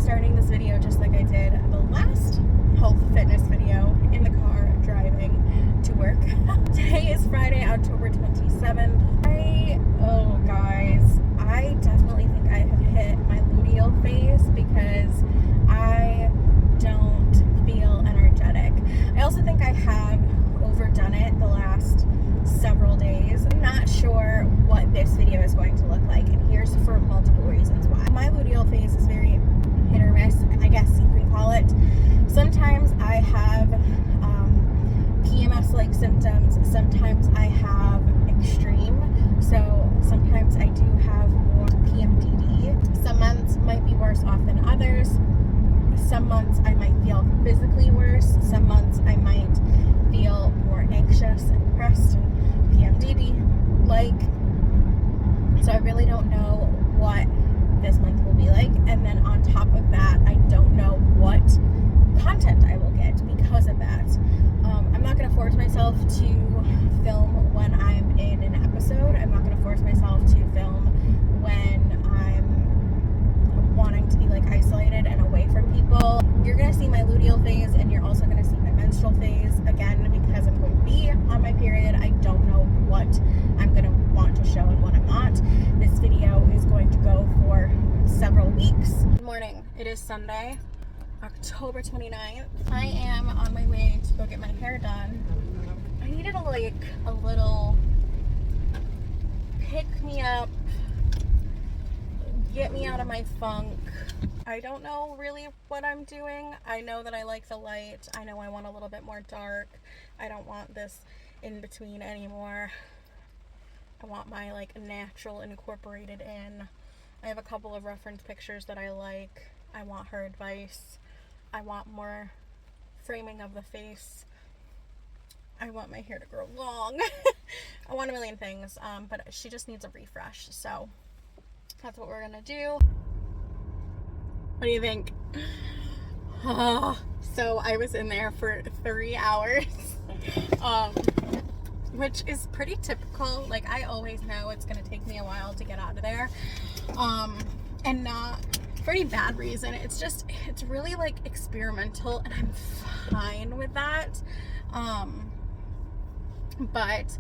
starting this video just like I did the last health fitness video, in the car driving to work. Today is Friday, October 27th. Oh guys, I definitely think I have hit my luteal phase because I don't feel energetic. I also think I have overdone it the last several days. I'm not sure what this video is going to look like, and here's for multiple reasons why. My luteal phase is very hit or miss, I guess you can call it. Sometimes I have PMS-like symptoms, sometimes I have extreme, so sometimes I do have more PMDD. Some months might be worse off than others. Some months I might feel physically worse, some months I might feel more anxious and depressed and PMDD-like. So I really don't know what this month will be like, and then on top of that, I don't know what content I will get because of that. I'm not going to force myself to film when I'm in an episode. I'm not going to force myself to film when I'm wanting to be like isolated and away from people. You're going to see my luteal phase, and you're also going to see my menstrual phase. Again, because I'm going to be on my period, I don't know what I'm going to want to show and what I'm not. This video is going to go for several weeks. Good morning. It is Sunday, October 29th. I am on my way to go get my hair done. I needed a little pick me up, get me out of my funk. I don't know really what I'm doing. I know that I like the light. I know I want a little bit more dark. I don't want this in between anymore. I want my natural incorporated in. I have a couple of reference pictures that I like. I want her advice. I want more framing of the face. I want my hair to grow long. I want a million things, but she just needs a refresh. So that's what we're gonna do. What do you think? So I was in there for 3 hours, which is pretty typical. I always know it's gonna take me a while to get out of there, and not for any bad reason. It's really experimental, and I'm fine with that. But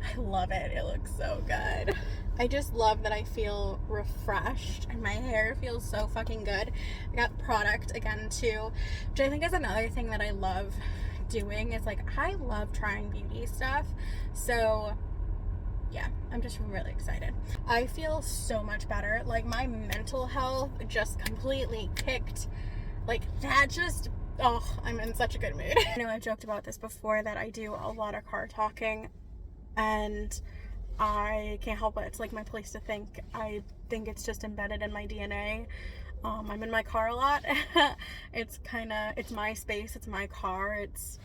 I love it. It looks so good. I just love that I feel refreshed and my hair feels so fucking good. I got product again too, which I think is another thing that I love doing. Is I love trying beauty stuff. So yeah, I'm just really excited. I feel so much better. My mental health just completely kicked. I'm in such a good mood. I know I've joked about this before, that I do a lot of car talking, and I can't help it. It's my place to think. I think it's just embedded in my DNA. I'm in my car a lot. It's my space. It's my car. It's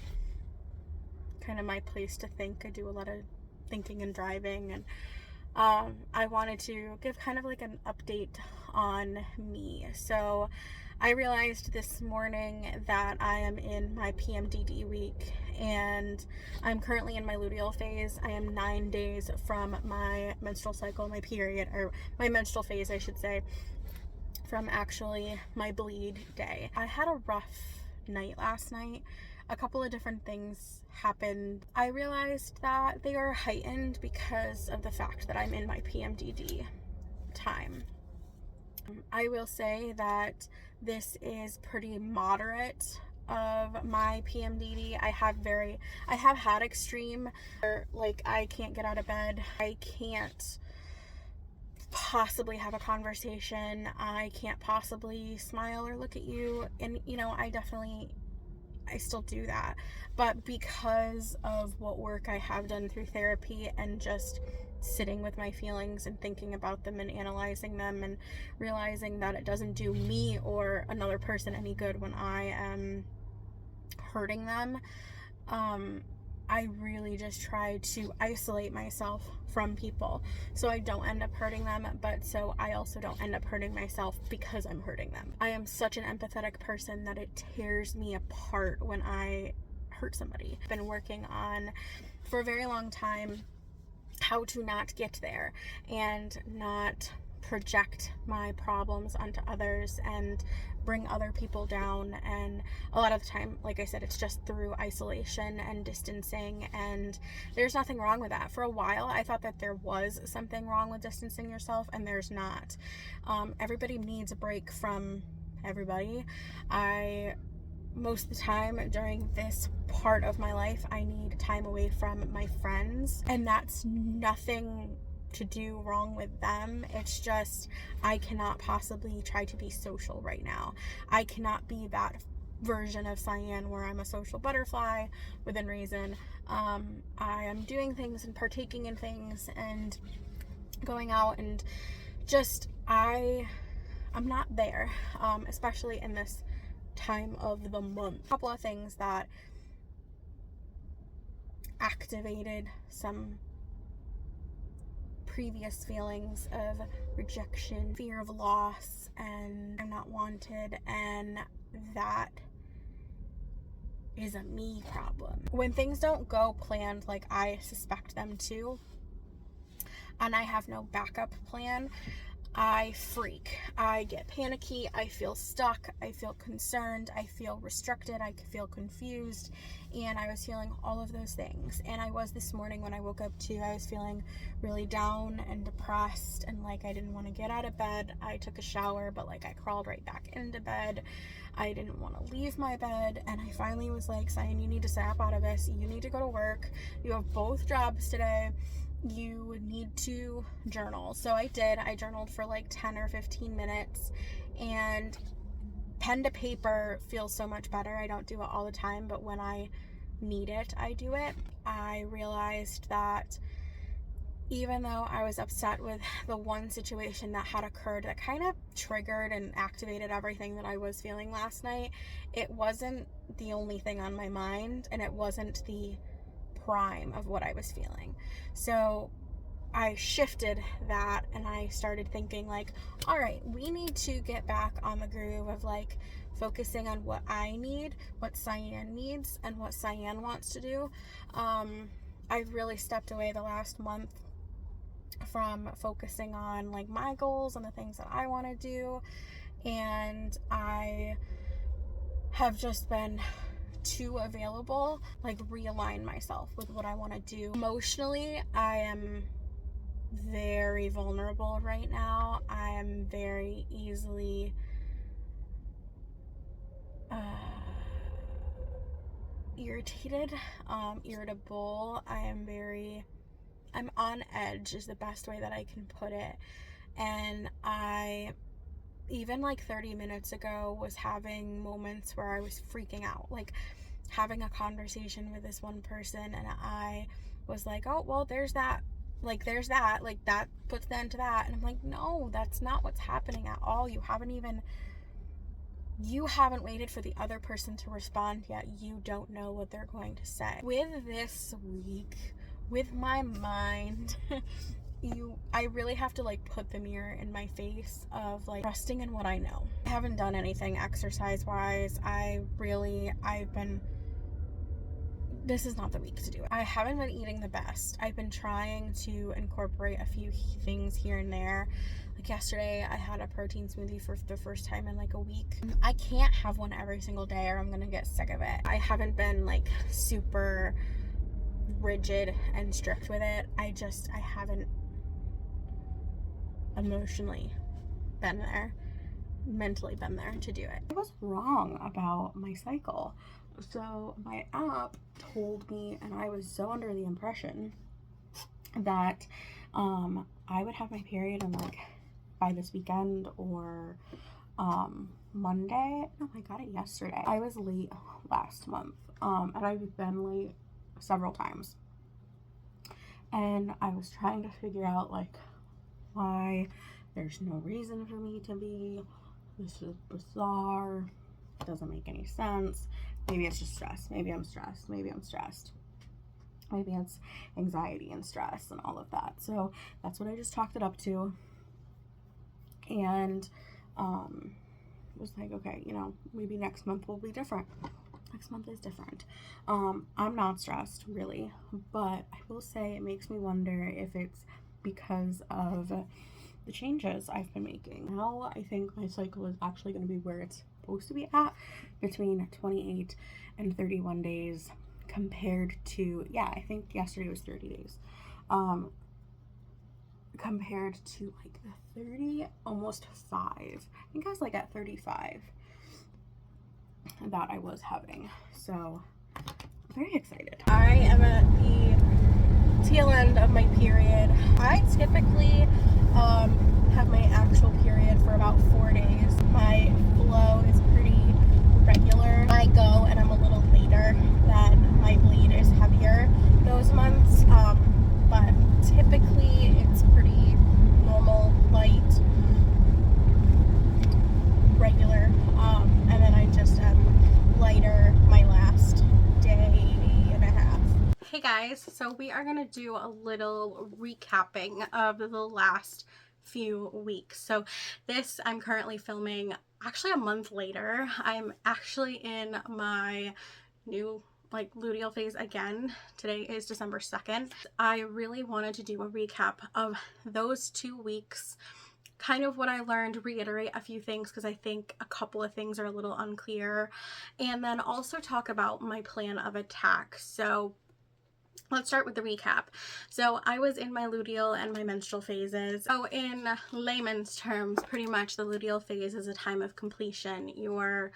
kind of my place to think. I do a lot of thinking and driving, and I wanted to give kind of an update on me. So I realized this morning that I am in my PMDD week, and I'm currently in my luteal phase. I am 9 days from my menstrual cycle, my period, or my menstrual phase, I should say, from actually my bleed day. I had a rough night last night. A couple of different things happened. I realized that they are heightened because of the fact that I'm in my PMDD time. I will say that this is pretty moderate of my PMDD. I have had extreme, I can't get out of bed. I can't possibly have a conversation. I can't possibly smile or look at you. And, I still do that. But because of what work I have done through therapy and just sitting with my feelings and thinking about them and analyzing them and realizing that it doesn't do me or another person any good when I am hurting them, I really just try to isolate myself from people so I don't end up hurting them, but so I also don't end up hurting myself because I'm hurting them. I am such an empathetic person that it tears me apart when I hurt somebody. I've been working on for a very long time how to not get there and not project my problems onto others and bring other people down. And a lot of the time, like I said, it's just through isolation and distancing, and there's nothing wrong with that. For a while I thought that there was something wrong with distancing yourself, and there's not. Everybody needs a break from everybody. Most of the time during this part of my life, I need time away from my friends, and that's nothing to do wrong with them. It's just I cannot possibly try to be social right now. I cannot be that version of Cyan where I'm a social butterfly within reason. I am doing things and partaking in things and going out, and just I'm not there, especially in this time of the month. A couple of things that activated some previous feelings of rejection, fear of loss, and I'm not wanted, and that is a me problem. When things don't go planned like I suspect them to, and I have no backup plan, I freak. I get panicky. I feel stuck. I feel concerned. I feel restricted. I feel confused. And I was feeling all of those things. And I was this morning when I woke up too. I was feeling really down and depressed, and like I didn't want to get out of bed. I took a shower, but like I crawled right back into bed. I didn't want to leave my bed. And I finally was like, Cyan, you need to snap out of this. You need to go to work. You have both jobs today. You need to journal. So I did. I journaled for like 10 or 15 minutes, and pen to paper feels so much better. I don't do it all the time, but when I need it, I do it. I realized that even though I was upset with the one situation that had occurred that kind of triggered and activated everything that I was feeling last night, it wasn't the only thing on my mind, and it wasn't the prime of what I was feeling. So I shifted that, and I started thinking like, all right, we need to get back on the groove of like focusing on what I need, what Cyan needs, and what Cyan wants to do. I've really stepped away the last month from focusing on like my goals and the things that I want to do, and I have just been too available, like realign myself with what I want to do. Emotionally, I am very vulnerable right now. I am very easily irritated, irritable. I'm on edge is the best way that I can put it. And I even like 30 minutes ago was having moments where I was freaking out, like having a conversation with this one person, and I was like, oh, well, there's that puts the end to that. And I'm like, no, that's not what's happening at all. You haven't waited for the other person to respond yet. You don't know what they're going to say. With this week, with my mind, I really have to like put the mirror in my face of like trusting in what I know. I haven't done anything exercise wise. This is not the week to do it. I haven't been eating the best. I've been trying to incorporate a few things here and there. Like yesterday, I had a protein smoothie for the first time in like a week. I can't have one every single day or I'm gonna get sick of it. I haven't been like super rigid and strict with it. I haven't emotionally been there, mentally been there to do it. I was wrong about my cycle. So my app told me, and I was so under the impression that I would have my period in like by this weekend or Monday. No, I got it yesterday. I was late last month, and I've been late several times. And I was trying to figure out like why there's no reason for me to be. This is bizarre. It doesn't make any sense. Maybe it's just stress. Maybe I'm stressed. Maybe it's anxiety and stress and all of that. So that's what I just chalked it up to. And was like, okay, maybe next month will be different. Next month is different. I'm not stressed really, but I will say it makes me wonder if it's because of the changes I've been making. Now I think my cycle is actually going to be where it's supposed to be at, between 28 and 31 days, compared to, yeah, I think yesterday was 30 days. Compared to like the 30, almost 5. I think I was like at 35 that I was having. So I'm very excited. I am at the tail end of my period. I typically have my actual period for about 4 days. My flow is pretty regular. I go and I'm a little later, then my bleed is heavier those months. But typically it's pretty normal, light, regular, and then I just am lighter my last day and a half. Hey guys, so we are gonna do a little recapping of the last few weeks. So this I'm currently filming actually a month later. I'm actually in my new luteal phase again. Today is December 2nd. I really wanted to do a recap of those 2 weeks, kind of what I learned, reiterate a few things because I think a couple of things are a little unclear, and then also talk about my plan of attack. So let's start with the recap. So I was in my luteal and my menstrual phases. So in layman's terms, pretty much the luteal phase is a time of completion. Your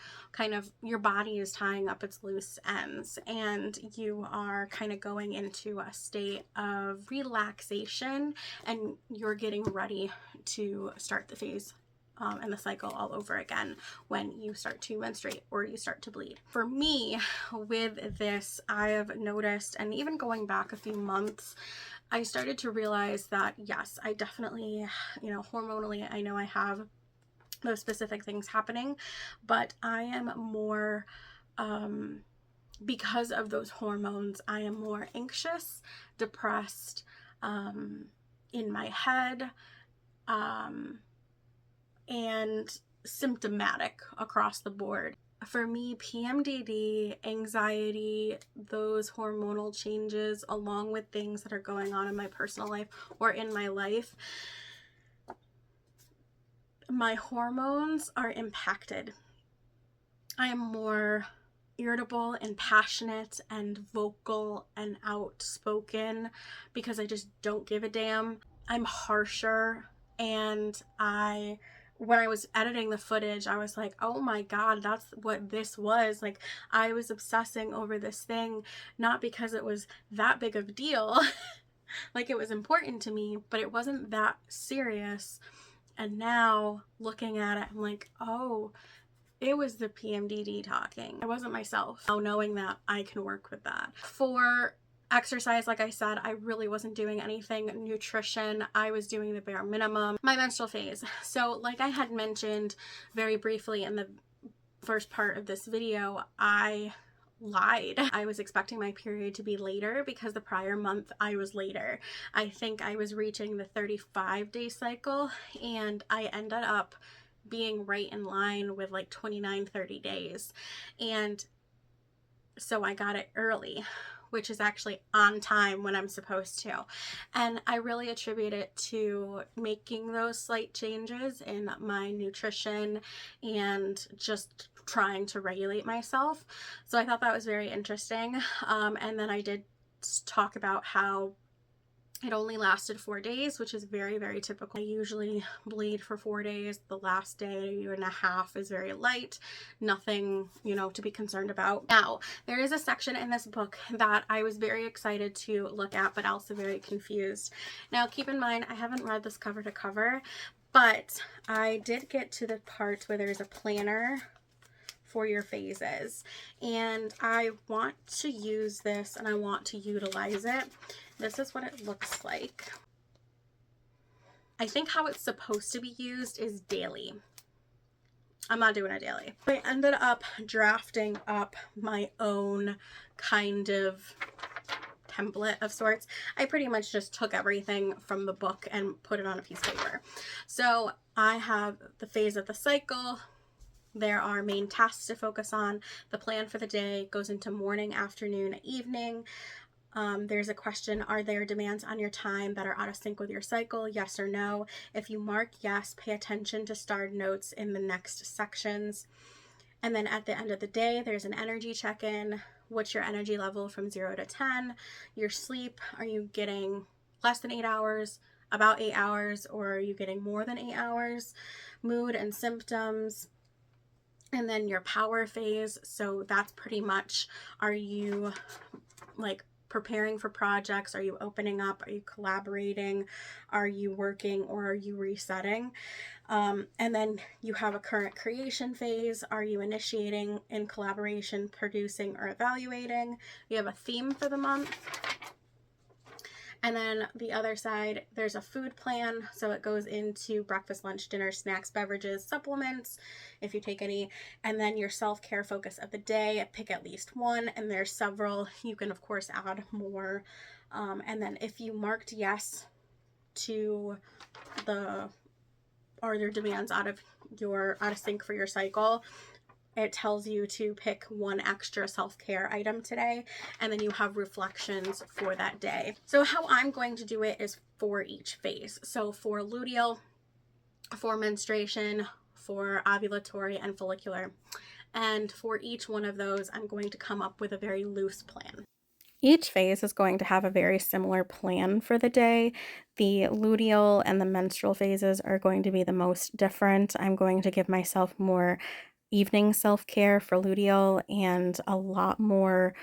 body is tying up its loose ends and you are kind of going into a state of relaxation, and you're getting ready to start the phase and the cycle all over again when you start to menstruate or you start to bleed. For me, with this, I have noticed, and even going back a few months, I started to realize that yes, I definitely, hormonally, I know I have those specific things happening, but I am more, because of those hormones, I am more anxious, depressed, in my head, and symptomatic across the board. For me, PMDD, anxiety, those hormonal changes, along with things that are going on in my personal life or in my life, my hormones are impacted. I am more irritable and passionate and vocal and outspoken because I just don't give a damn. I'm harsher, and when I was editing the footage, I was like, oh my God, that's what this was. Like, I was obsessing over this thing, not because it was that big of a deal, like it was important to me, but it wasn't that serious. And now looking at it, I'm like, oh, it was the PMDD talking. I wasn't myself. Now knowing that, I can work with that. For exercise, like I said, I really wasn't doing anything. Nutrition, I was doing the bare minimum. My menstrual phase. So like I had mentioned very briefly in the first part of this video, I lied. I was expecting my period to be later because the prior month I was later. I think I was reaching the 35-day cycle, and I ended up being right in line with like 29-30 days. And so I got it early, which is actually on time when I'm supposed to. And I really attribute it to making those slight changes in my nutrition and just trying to regulate myself. So I thought that was very interesting. And then I did talk about how it only lasted 4 days, which is very, very typical. I usually bleed for 4 days. The last day and a half is very light. Nothing, to be concerned about. Now, there is a section in this book that I was very excited to look at, but also very confused. Now, keep in mind, I haven't read this cover to cover, but I did get to the part where there's a planner for your phases, and I want to use this and I want to utilize it. This is what it looks like. I think how it's supposed to be used is daily. I'm not doing it daily. I ended up drafting up my own kind of template of sorts. I pretty much just took everything from the book and put it on a piece of paper. So I have the phase of the cycle. There are main tasks to focus on. The plan for the day goes into morning, afternoon, evening. There's a question, are there demands on your time that are out of sync with your cycle? Yes or no? If you mark yes, pay attention to starred notes in the next sections. And then at the end of the day, there's an energy check-in. What's your energy level from 0 to 10? Your sleep, are you getting less than 8 hours, about 8 hours, or are you getting more than 8 hours? Mood and symptoms. And then your power phase. So that's pretty much, are you like preparing for projects? Are you opening up? Are you collaborating? Are you working, or are you resetting? And then you have a current creation phase. Are you initiating, in collaboration, producing, or evaluating? You have a theme for the month. And then the other side, there's a food plan. So it goes into breakfast, lunch, dinner, snacks, beverages, supplements, if you take any. And then your self-care focus of the day, pick at least one. And there's several. You can, of course, add more. And then if you marked yes to the, are there demands out of sync for your cycle, it tells you to pick one extra self-care item today, and then you have reflections for that day. So how I'm going to do it is for each phase. So for luteal, for menstruation, for ovulatory, and follicular. And for each one of those, I'm going to come up with a very loose plan. Each phase is going to have a very similar plan for the day. The luteal and the menstrual phases are going to be the most different. I'm going to give myself more evening self-care for luteal and a lot more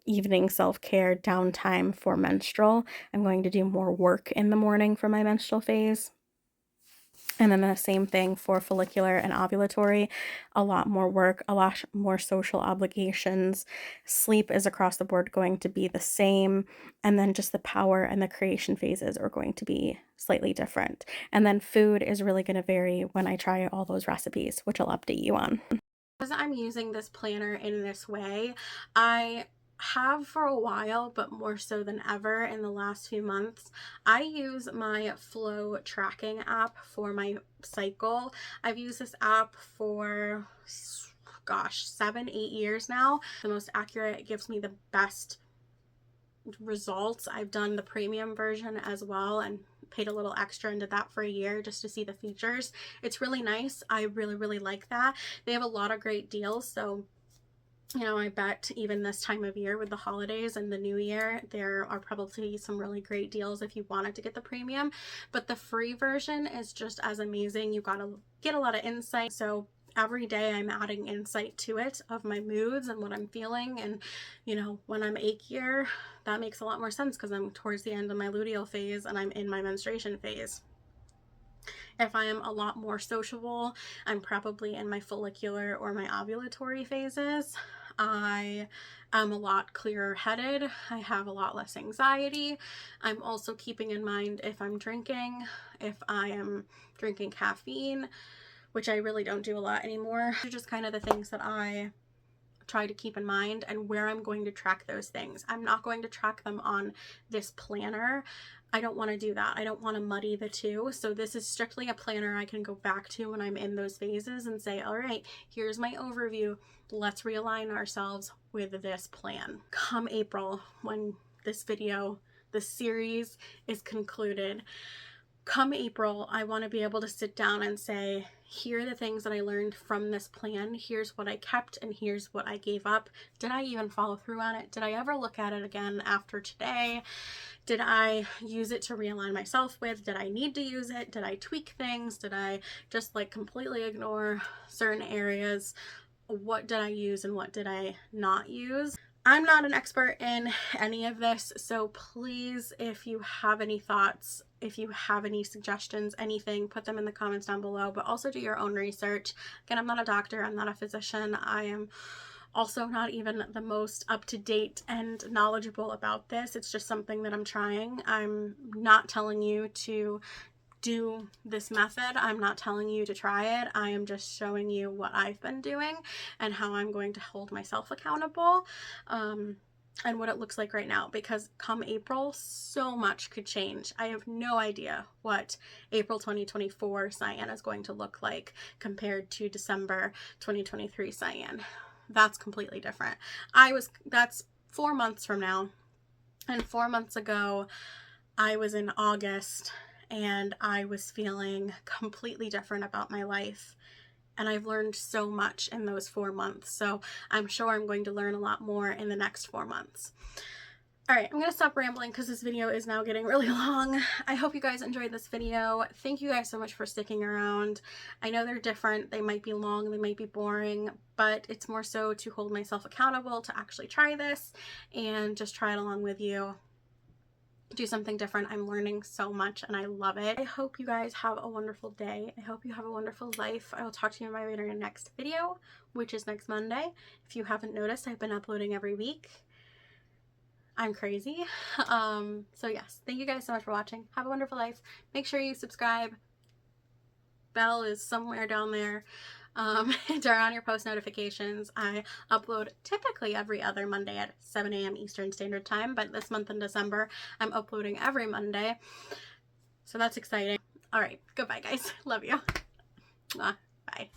evening self-care downtime for menstrual. I'm going to do more work in the morning for my menstrual phase. And then the same thing for follicular and ovulatory, a lot more work, a lot more social obligations. Sleep is across the board going to be the same. And then just the power and the creation phases are going to be slightly different. And then food is really going to vary when I try all those recipes, which I'll update you on. Because I'm using this planner in this way, I have for a while, but more so than ever in the last few months, I use my flow tracking app for my cycle. I've used this app for, gosh, 7-8 years now. The most accurate, it gives me the best results. I've done the premium version as well and paid a little extra and did that for a year just to see the features. It's really nice. I really like that. They have a lot of great deals, so you know, I bet even this time of year with the holidays and the new year, there are probably some really great deals if you wanted to get the premium. But the free version is just as amazing. You gotta get a lot of insight. So every day I'm adding insight to it of my moods and what I'm feeling. And, you know, when I'm achier, that makes a lot more sense because I'm towards the end of my luteal phase and I'm in my menstruation phase. If I am a lot more sociable, I'm probably in my follicular or my ovulatory phases. I am a lot clearer headed. I have a lot less anxiety. I'm also keeping in mind if I'm drinking, if I am drinking caffeine, which I really don't do a lot anymore. These are just kind of the things that I try to keep in mind and where I'm going to track those things. I'm not going to track them on this planner. I don't want to do that. I don't want to muddy the two. So this is strictly a planner I can go back to when I'm in those phases and say, all right, here's my overview. Let's realign ourselves with this plan. Come April, when this series is concluded, come April, I want to be able to sit down and say, here are the things that I learned from this plan. Here's what I kept and here's what I gave up. Did I even follow through on it? Did I ever look at it again after today? Did I use it to realign myself with? Did I need to use it? Did I tweak things? Did I just like completely ignore certain areas? What did I use and what did I not use? I'm not an expert in any of this, so please, if you have any thoughts, if you have any suggestions, anything, put them in the comments down below, but also do your own research. Again, I'm not a doctor, I'm not a physician, I am also not even the most up-to-date and knowledgeable about this. It's just something that I'm trying. I'm not telling you to do this method. I'm not telling you to try it. I am just showing you what I've been doing and how I'm going to hold myself accountable, and what it looks like right now, because come April, so much could change. I have no idea what April 2024 Cyan is going to look like compared to December 2023 Cyan. That's completely different. That's 4 months from now. And 4 months ago, I was in August and I was feeling completely different about my life. And I've learned so much in those 4 months. So I'm sure I'm going to learn a lot more in the next 4 months. All right, I'm going to stop rambling because this video is now getting really long. I hope you guys enjoyed this video. Thank you guys so much for sticking around. I know they're different. They might be long, they might be boring, but it's more so to hold myself accountable to actually try this and just try it along with you. Do something different. I'm learning so much and I love it. I hope you guys have a wonderful day. I hope you have a wonderful life. I will talk to you in my very next video, which is next Monday. If you haven't noticed, I've been uploading every week. I'm crazy. So yes, thank you guys so much for watching. Have a wonderful life. Make sure you subscribe. Bell is somewhere down there. Turn on your post notifications. I upload typically every other Monday at 7 a.m. Eastern Standard Time, but this month in December, I'm uploading every Monday. So that's exciting. All right, goodbye guys. Love you. Bye.